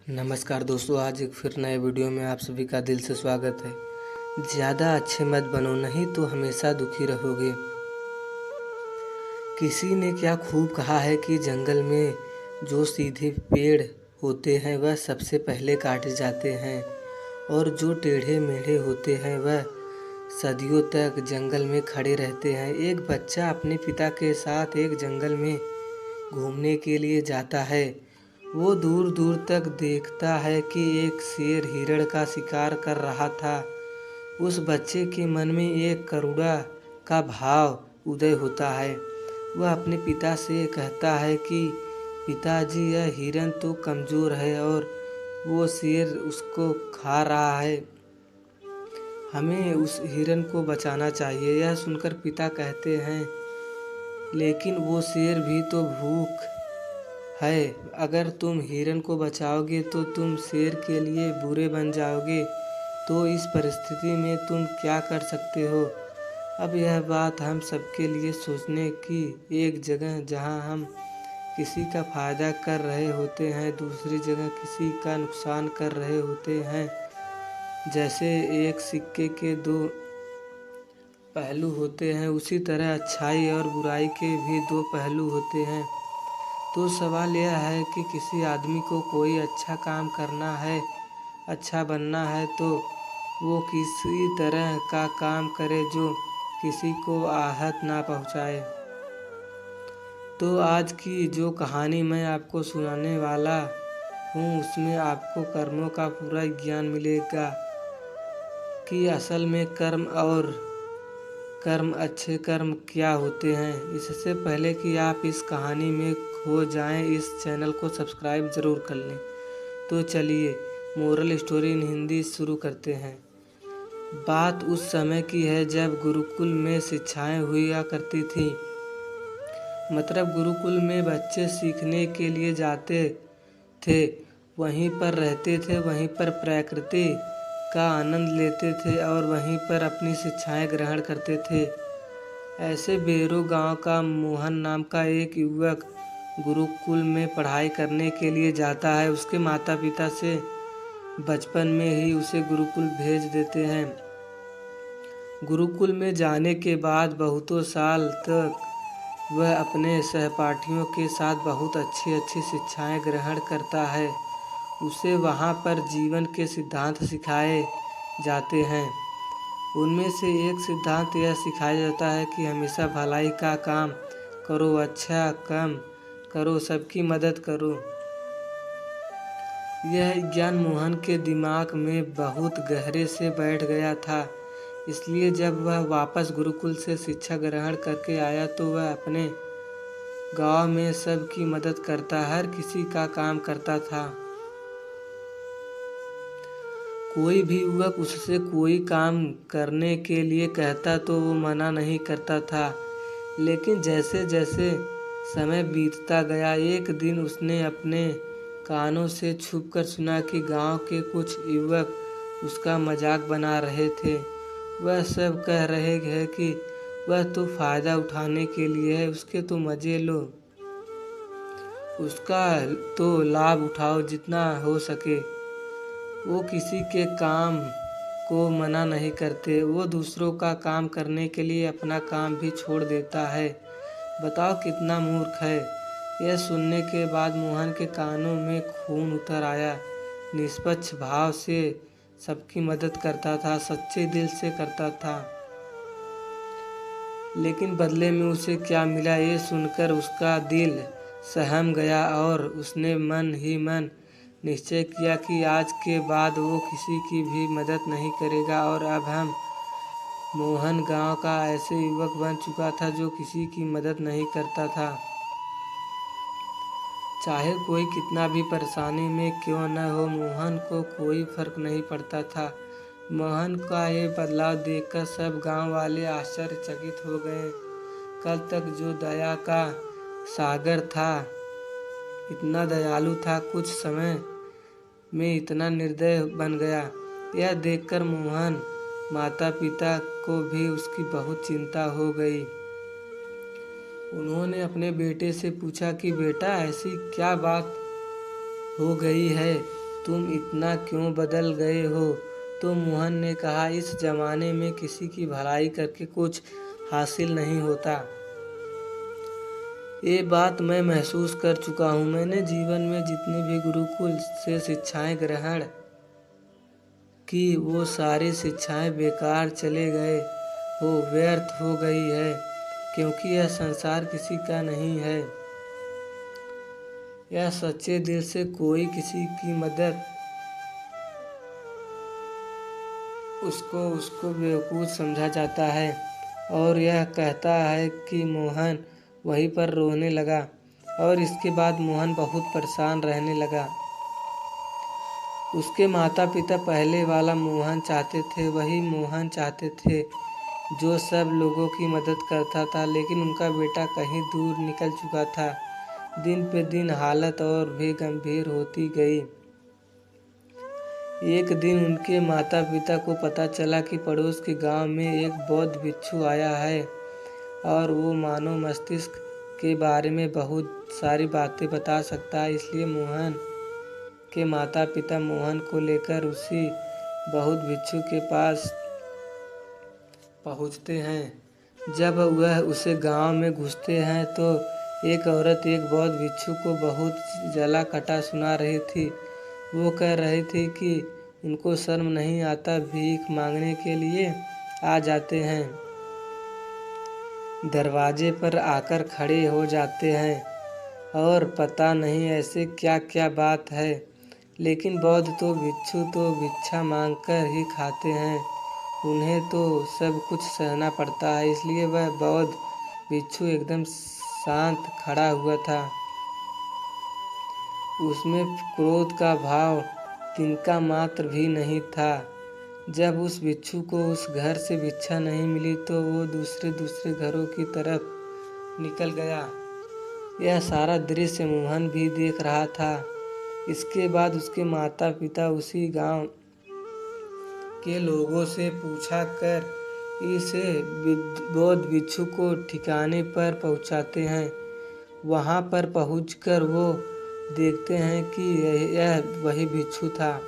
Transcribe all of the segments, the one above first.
नमस्कार दोस्तों, आज एक फिर नए वीडियो में आप सभी का दिल से स्वागत है। ज़्यादा अच्छे मत बनो, नहीं तो हमेशा दुखी रहोगे। किसी ने क्या खूब कहा है कि जंगल में जो सीधे पेड़ होते हैं वह सबसे पहले काटे जाते हैं और जो टेढ़े मेढ़े होते हैं वह सदियों तक जंगल में खड़े रहते हैं। एक बच्चा अपने पिता के साथ एक जंगल में घूमने के लिए जाता है। वो दूर दूर तक देखता है कि एक शेर हिरण का शिकार कर रहा था। उस बच्चे के मन में एक करुणा का भाव उदय होता है। वह अपने पिता से कहता है कि पिताजी, यह हिरण तो कमज़ोर है और वो शेर उसको खा रहा है। हमें उस हिरण को बचाना चाहिए। यह सुनकर पिता कहते हैं, लेकिन वो शेर भी तो भूख है। अगर तुम हिरण को बचाओगे तो तुम शेर के लिए बुरे बन जाओगे। तो इस परिस्थिति में तुम क्या कर सकते हो? अब यह बात हम सबके लिए सोचने की एक जगह, जहां हम किसी का फ़ायदा कर रहे होते हैं, दूसरी जगह किसी का नुकसान कर रहे होते हैं। जैसे एक सिक्के के दो पहलू होते हैं, उसी तरह अच्छाई और बुराई के भी दो पहलू होते हैं। तो सवाल यह है कि किसी आदमी को कोई अच्छा काम करना है, अच्छा बनना है, तो वो किसी तरह का काम करे जो किसी को आहत ना पहुंचाए। तो आज की जो कहानी मैं आपको सुनाने वाला हूँ, उसमें आपको कर्मों का पूरा ज्ञान मिलेगा कि असल में कर्म अच्छे कर्म क्या होते हैं। इससे पहले कि आप इस कहानी में खो जाएं, इस चैनल को सब्सक्राइब ज़रूर कर लें। तो चलिए मोरल स्टोरी इन हिंदी शुरू करते हैं। बात उस समय की है जब गुरुकुल में शिक्षाएं हुआ करती थी। मतलब गुरुकुल में बच्चे सीखने के लिए जाते थे, वहीं पर रहते थे, वहीं पर प्रकृति का आनंद लेते थे और वहीं पर अपनी शिक्षाएं ग्रहण करते थे। ऐसे बेरो गांव का मोहन नाम का एक युवक गुरुकुल में पढ़ाई करने के लिए जाता है। उसके माता पिता से बचपन में ही उसे गुरुकुल भेज देते हैं। गुरुकुल में जाने के बाद बहुतों साल तक वह अपने सहपाठियों के साथ बहुत अच्छी अच्छी शिक्षाएं ग्रहण करता है। उसे वहाँ पर जीवन के सिद्धांत सिखाए जाते हैं। उनमें से एक सिद्धांत यह सिखाया जाता है कि हमेशा भलाई का काम करो, अच्छा काम करो, सबकी मदद करो। यह ज्ञान मोहन के दिमाग में बहुत गहरे से बैठ गया था। इसलिए जब वह वापस गुरुकुल से शिक्षा ग्रहण करके आया तो वह अपने गांव में सबकी मदद करता, हर किसी का काम करता था। कोई भी युवक उससे कोई काम करने के लिए कहता तो वो मना नहीं करता था। लेकिन जैसे जैसे समय बीतता गया, एक दिन उसने अपने कानों से छुपकर सुना कि गांव के कुछ युवक उसका मजाक बना रहे थे। वह सब कह रहे हैं कि वह तो फ़ायदा उठाने के लिए है, उसके तो मज़े लो, उसका तो लाभ उठाओ जितना हो सके। वो किसी के काम को मना नहीं करते, वो दूसरों का काम करने के लिए अपना काम भी छोड़ देता है। बताओ कितना मूर्ख है। यह सुनने के बाद मोहन के कानों में खून उतर आया। निष्पक्ष भाव से सबकी मदद करता था, सच्चे दिल से करता था। लेकिन बदले में उसे क्या मिला, ये सुनकर उसका दिल सहम गया और उसने मन ही मन निश्चय किया कि आज के बाद वो किसी की भी मदद नहीं करेगा। और अब मोहन गांव का ऐसे युवक बन चुका था जो किसी की मदद नहीं करता था। चाहे कोई कितना भी परेशानी में क्यों न हो, मोहन को कोई फर्क नहीं पड़ता था। मोहन का ये बदलाव देखकर सब गांव वाले आश्चर्यचकित हो गए। कल तक जो दया का सागर था, इतना दयालु था, कुछ समय में इतना निर्दय बन गया। यह देखकर मोहन माता पिता को भी उसकी बहुत चिंता हो गई। उन्होंने अपने बेटे से पूछा कि बेटा, ऐसी क्या बात हो गई है तुम इतना क्यों बदल गए हो? तो मोहन ने कहा, इस जमाने में किसी की भलाई करके कुछ हासिल नहीं होता। ये बात मैं महसूस कर चुका हूँ। मैंने जीवन में जितनी भी गुरुकुल से शिक्षाएं ग्रहण की, वो सारी शिक्षाएं बेकार चले गए हो, व्यर्थ हो गई है, क्योंकि यह संसार किसी का नहीं है। यह सच्चे दिल से कोई किसी की मदद उसको बेवकूफ़ समझा जाता है। और यह कहता है कि मोहन वहीं पर रोने लगा और इसके बाद मोहन बहुत परेशान रहने लगा। उसके माता पिता पहले वाला मोहन चाहते थे, वही मोहन चाहते थे जो सब लोगों की मदद करता था, लेकिन उनका बेटा कहीं दूर निकल चुका था। दिन पे दिन हालत और भी गंभीर होती गई। एक दिन उनके माता पिता को पता चला कि पड़ोस के गांव में एक बौद्ध भिक्षु आया है और वो मानव मस्तिष्क के बारे में बहुत सारी बातें बता सकता है। इसलिए मोहन के माता पिता मोहन को लेकर उसी बौद्ध भिक्षु के पास पहुंचते हैं। जब वह उसे गांव में घुसते हैं तो एक औरत एक बौद्ध भिक्षु को बहुत जला कटा सुना रही थी। वो कह रही थी कि उनको शर्म नहीं आता, भीख मांगने के लिए आ जाते हैं, दरवाजे पर आकर खड़े हो जाते हैं और पता नहीं ऐसे क्या क्या बात है। लेकिन बौद्ध तो भिक्षा मांगकर ही खाते हैं, उन्हें तो सब कुछ सहना पड़ता है। इसलिए वह बौद्ध भिक्षु एकदम शांत खड़ा हुआ था। उसमें क्रोध का भाव तिनका मात्र भी नहीं था। जब उस भिक्षु को उस घर से भिक्षा नहीं मिली तो वो दूसरे घरों की तरफ निकल गया। यह सारा दृश्य मोहन भी देख रहा था। इसके बाद उसके माता पिता उसी गांव के लोगों से पूछा कर इसे बौद्ध भिक्षु को ठिकाने पर पहुंचाते हैं। वहां पर पहुंचकर वो देखते हैं कि यह वही भिक्षु था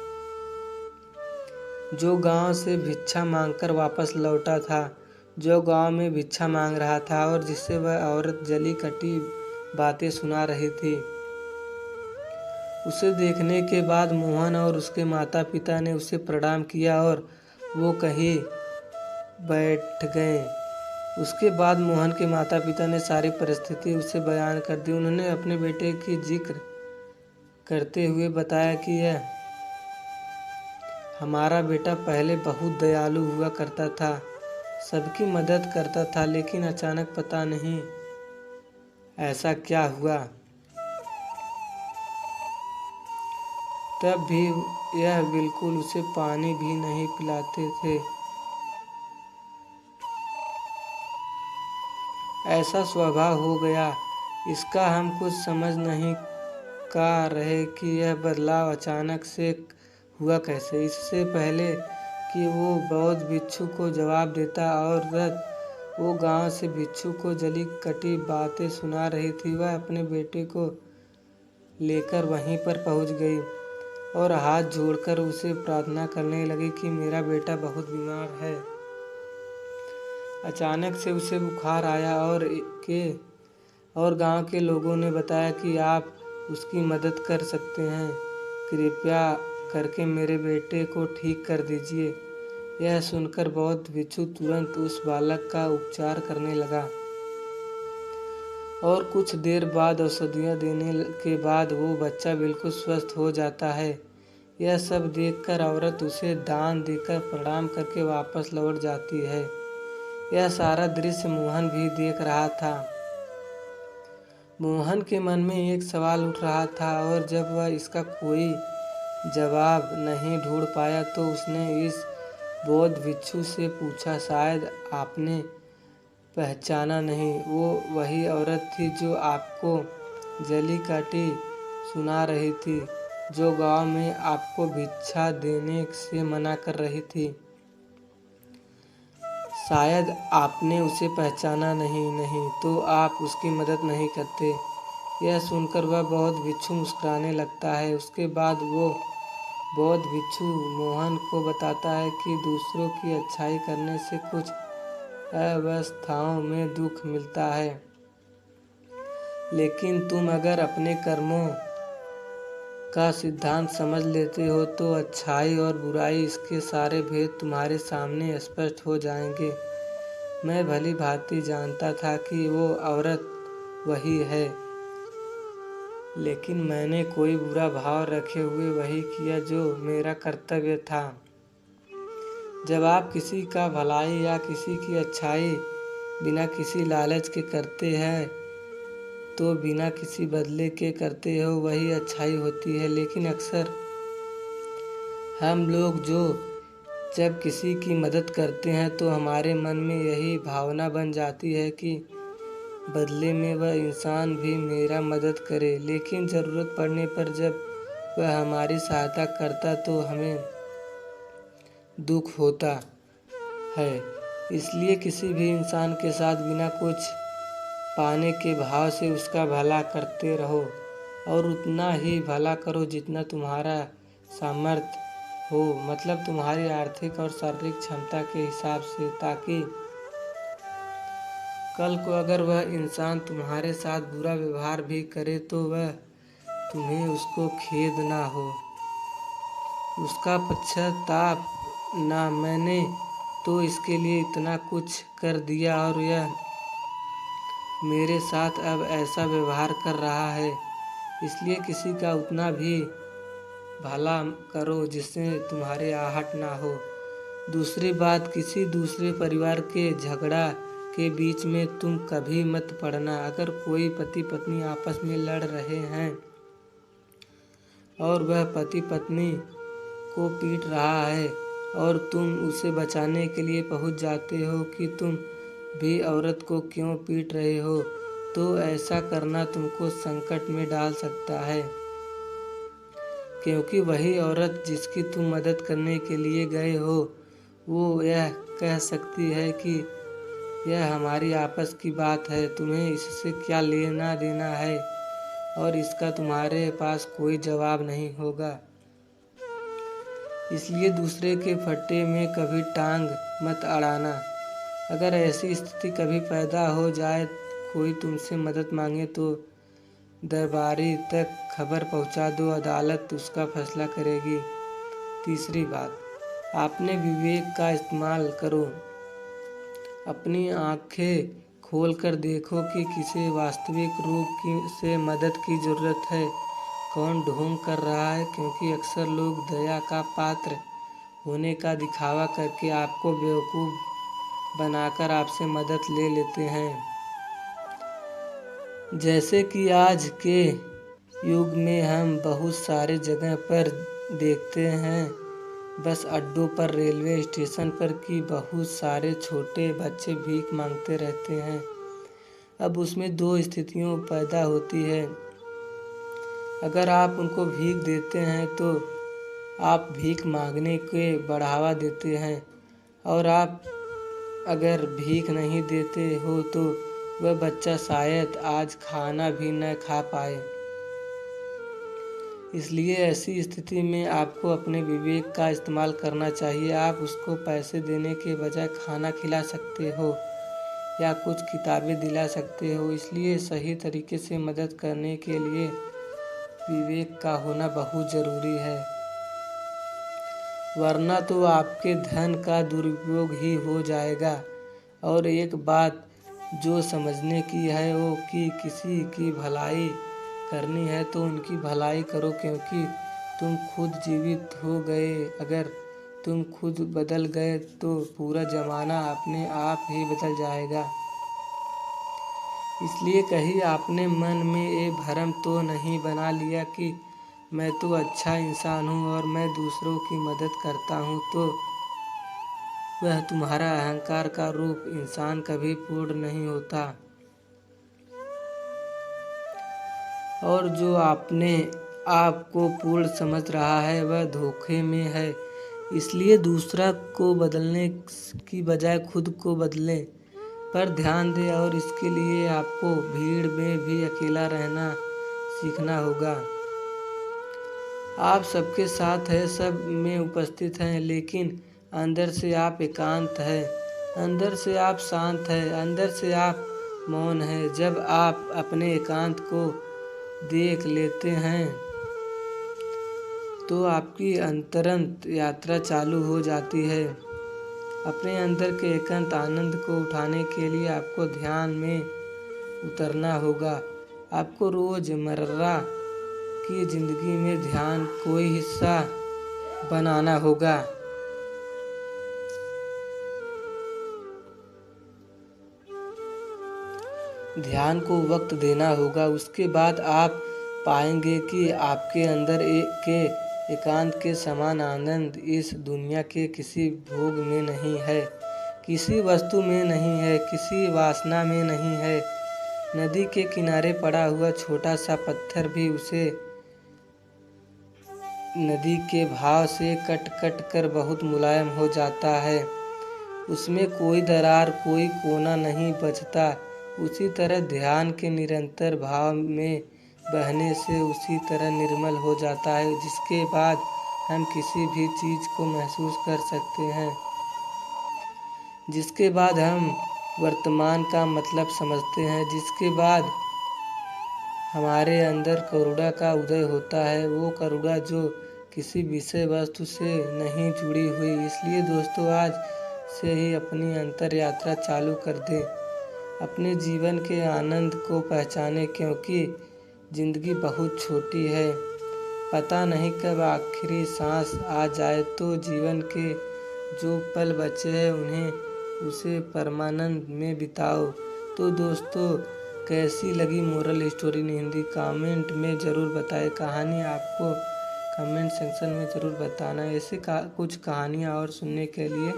जो गांव से भिक्षा मांगकर वापस लौटा था, जो गांव में भिक्षा मांग रहा था और जिससे वह औरत जली कटी बातें सुना रही थी। उसे देखने के बाद मोहन और उसके माता पिता ने उसे प्रणाम किया और वो कहीं बैठ गए। उसके बाद मोहन के माता पिता ने सारी परिस्थिति उसे बयान कर दी। उन्होंने अपने बेटे की जिक्र करते हुए बताया कि यह हमारा बेटा पहले बहुत दयालु हुआ करता था, सबकी मदद करता था, लेकिन अचानक पता नहीं ऐसा क्या हुआ। तब भी यह बिल्कुल उसे पानी भी नहीं पिलाते थे। ऐसा स्वभाव हो गया। इसका हम कुछ समझ नहीं पा रहे कि यह बदलाव अचानक से हुआ कैसे। इससे पहले कि वो बौद्ध भिक्षु को जवाब देता, औरत वो गांव से भिक्षु को जली कटी बातें सुना रही थी। वह अपने बेटे को लेकर वहीं पर पहुंच गई और हाथ जोड़कर उसे प्रार्थना करने लगी कि मेरा बेटा बहुत बीमार है। अचानक से उसे बुखार आया और गांव के लोगों ने बताया कि आप उसकी मदद कर सकते हैं, कृपया करके मेरे बेटे को ठीक कर दीजिए। यह सुनकर बौद्ध भिक्षु तुरंत उस बालक का उपचार करने लगा और कुछ देर बाद औषधियाँ देने के बाद वो बच्चा बिल्कुल स्वस्थ हो जाता है। यह सब देखकर औरत उसे दान देकर प्रणाम करके वापस लौट जाती है। यह सारा दृश्य मोहन भी देख रहा था। मोहन के मन में एक सवाल उठ रहा था और जब वह इसका कोई जवाब नहीं ढूंढ पाया तो उसने इस बौद्ध भिक्षु से पूछा, शायद आपने पहचाना नहीं, वो वही औरत थी जो आपको जली काटी सुना रही थी, जो गांव में आपको भिक्षा देने से मना कर रही थी। शायद आपने उसे पहचाना नहीं तो आप उसकी मदद नहीं करते। यह सुनकर वह बौद्ध भिक्षु मुस्कुराने लगता है। उसके बाद वो बौद्ध भिक्षु मोहन को बताता है कि दूसरों की अच्छाई करने से कुछ अवस्थाओं में दुख मिलता है, लेकिन तुम अगर अपने कर्मों का सिद्धांत समझ लेते हो तो अच्छाई और बुराई इसके सारे भेद तुम्हारे सामने स्पष्ट हो जाएंगे। मैं भली भांति जानता था कि वो औरत वही है, लेकिन मैंने कोई बुरा भाव रखे हुए वही किया जो मेरा कर्तव्य था। जब आप किसी का भलाई या किसी की अच्छाई बिना किसी लालच के करते हैं तो बिना किसी बदले के करते हो, वही अच्छाई होती है। लेकिन अक्सर हम लोग जब किसी की मदद करते हैं तो हमारे मन में यही भावना बन जाती है कि बदले में वह इंसान भी मेरा मदद करे, लेकिन ज़रूरत पड़ने पर जब वह हमारी सहायता करता तो हमें दुख होता है। इसलिए किसी भी इंसान के साथ बिना कुछ पाने के भाव से उसका भला करते रहो, और उतना ही भला करो जितना तुम्हारा सामर्थ्य हो, मतलब तुम्हारी आर्थिक और शारीरिक क्षमता के हिसाब से, ताकि कल को अगर वह इंसान तुम्हारे साथ बुरा व्यवहार भी करे तो वह तुम्हें उसको खेद ना हो, उसका पश्चाताप ना। मैंने तो इसके लिए इतना कुछ कर दिया और यह मेरे साथ अब ऐसा व्यवहार कर रहा है, इसलिए किसी का उतना भी भला करो जिससे तुम्हारे आहट ना हो। दूसरी बात, किसी दूसरे परिवार के झगड़ा के बीच में तुम कभी मत पड़ना। अगर कोई पति पत्नी आपस में लड़ रहे हैं और वह पति पत्नी को पीट रहा है और तुम उसे बचाने के लिए पहुंच जाते हो कि तुम भी औरत को क्यों पीट रहे हो, तो ऐसा करना तुमको संकट में डाल सकता है, क्योंकि वही औरत जिसकी तुम मदद करने के लिए गए हो वो यह कह सकती है कि यह हमारी आपस की बात है, तुम्हें इससे क्या लेना देना है, और इसका तुम्हारे पास कोई जवाब नहीं होगा। इसलिए दूसरे के फट्टे में कभी टांग मत अड़ाना। अगर ऐसी स्थिति कभी पैदा हो जाए, कोई तुमसे मदद मांगे तो दरबारी तक खबर पहुंचा दो, अदालत उसका फैसला करेगी। तीसरी बात, आपने विवेक का इस्तेमाल करो। अपनी आंखें खोल कर देखो कि किसे वास्तविक रूप से मदद की ज़रूरत है, कौन ढोंग कर रहा है, क्योंकि अक्सर लोग दया का पात्र होने का दिखावा करके आपको बेवकूफ़ बनाकर आपसे मदद ले लेते हैं। जैसे कि आज के युग में हम बहुत सारे जगह पर देखते हैं, बस अड्डों पर, रेलवे स्टेशन पर, कि बहुत सारे छोटे बच्चे भीख मांगते रहते हैं। अब उसमें दो स्थितियाँ पैदा होती है। अगर आप उनको भीख देते हैं तो आप भीख मांगने के बढ़ावा देते हैं, और आप अगर भीख नहीं देते हो तो वह बच्चा शायद आज खाना भी न खा पाए। इसलिए ऐसी स्थिति में आपको अपने विवेक का इस्तेमाल करना चाहिए। आप उसको पैसे देने के बजाय खाना खिला सकते हो या कुछ किताबें दिला सकते हो। इसलिए सही तरीके से मदद करने के लिए विवेक का होना बहुत ज़रूरी है, वरना तो आपके धन का दुरुपयोग ही हो जाएगा। और एक बात जो समझने की है वो कि किसी की भलाई करनी है तो उनकी भलाई करो, क्योंकि तुम खुद जीवित हो गए। अगर तुम खुद बदल गए तो पूरा ज़माना अपने आप ही बदल जाएगा। इसलिए कहीं आपने मन में ये भ्रम तो नहीं बना लिया कि मैं तो अच्छा इंसान हूँ और मैं दूसरों की मदद करता हूँ, तो वह तुम्हारा अहंकार का रूप इंसान कभी पूर्ण नहीं होता। और जो अपने आप को पूर्ण समझ रहा है वह धोखे में है। इसलिए दूसरा को बदलने की बजाय खुद को बदलने पर ध्यान दें, और इसके लिए आपको भीड़ में भी अकेला रहना सीखना होगा। आप सबके साथ है, सब में उपस्थित हैं, लेकिन अंदर से आप एकांत है, अंदर से आप शांत है, अंदर से आप मौन है। जब आप अपने एकांत को देख लेते हैं तो आपकी अंतरंत यात्रा चालू हो जाती है। अपने अंदर के एकांत आनंद को उठाने के लिए आपको ध्यान में उतरना होगा। आपको रोज़मर्रा की ज़िंदगी में ध्यान कोई हिस्सा बनाना होगा। ध्यान को वक्त देना होगा। उसके बाद आप पाएंगे कि आपके अंदर के एकांत के समान आनंद इस दुनिया के किसी भोग में नहीं है, किसी वस्तु में नहीं है, किसी वासना में नहीं है। नदी के किनारे पड़ा हुआ छोटा सा पत्थर भी उसे नदी के भाव से कट कट कर बहुत मुलायम हो जाता है। उसमें कोई दरार, कोई कोना नहीं बचता। उसी तरह ध्यान के निरंतर भाव में बहने से उसी तरह निर्मल हो जाता है, जिसके बाद हम किसी भी चीज़ को महसूस कर सकते हैं, जिसके बाद हम वर्तमान का मतलब समझते हैं, जिसके बाद हमारे अंदर करुणा का उदय होता है। वो करुणा जो किसी विषय वस्तु से नहीं जुड़ी हुई। इसलिए दोस्तों, आज से ही अपनी अंतर यात्रा चालू कर दें। अपने जीवन के आनंद को पहचानें, क्योंकि ज़िंदगी बहुत छोटी है। पता नहीं कब आखिरी सांस आ जाए, तो जीवन के जो पल बचे हैं उसे परमानंद में बिताओ। तो दोस्तों, कैसी लगी moral story in Hindi comment में ज़रूर बताएं। कहानी आपको कमेंट सेक्शन में ज़रूर बताना। ऐसे कुछ कहानियाँ और सुनने के लिए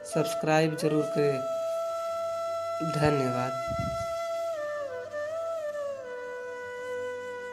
सब्सक्राइब ज़रूर करें। धन्यवाद।